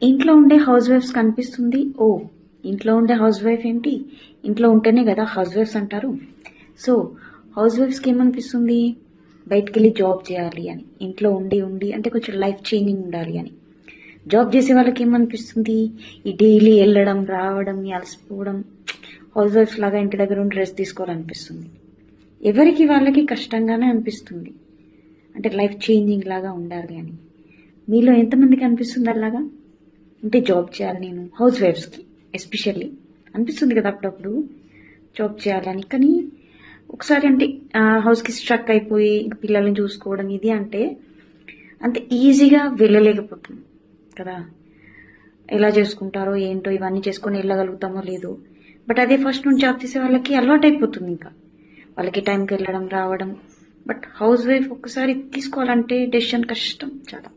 ఇంట్లో ఉండే house wives కనిపిస్తుంది, ఓ ఇంట్లో ఉండే హౌస్ వైఫ్ ఏంటి, ఇంట్లో ఉంటేనే కదా హౌస్ వైఫ్స్ అంటారు. సో హౌస్ వైఫ్స్కి ఏమనిపిస్తుంది, బయటికి వెళ్ళి జాబ్ చేయాలి అని, ఇంట్లో ఉండి ఉండి అంటే కొంచెం లైఫ్ చేంజింగ్ ఉండాలి అని. జాబ్ చేసే వాళ్ళకి ఏమనిపిస్తుంది, ఈ డైలీ వెళ్ళడం రావడం అలసిపోవడం, హౌస్ వైఫ్స్ లాగా ఇంటి దగ్గర ఉండి రెస్ట్ తీసుకోవాలనిపిస్తుంది. ఎవరికి వాళ్ళకి కష్టంగానే అనిపిస్తుంది, అంటే లైఫ్ చేంజింగ్ లాగా ఉండాలి అని. మీలో ఎంతమందికి అనిపిస్తుంది అలాగా, అంటే జాబ్ చేయాలి నేను, హౌస్ వైఫ్స్కి ఎస్పెషల్లీ అనిపిస్తుంది కదా అప్పుడప్పుడు జాబ్ చేయాలని. కానీ ఒకసారి అంటే హౌస్కి స్ట్రక్ అయిపోయి ఇంక పిల్లల్ని చూసుకోవడం ఇది అంటే అంత ఈజీగా వెళ్ళలేకపోతున్నాం కదా. ఎలా చేసుకుంటారో ఏంటో, ఇవన్నీ చేసుకొని వెళ్ళగలుగుతామో లేదో. బట్ అదే ఫస్ట్ నుంచి జాబ్ చేసే వాళ్ళకి అలవాటు అయిపోతుంది, ఇంకా వాళ్ళకి టైంకి వెళ్ళడం రావడం. బట్ హౌస్ వైఫ్ ఒక్కసారి తీసుకోవాలంటే డెసిషన్ కష్టం చాలా.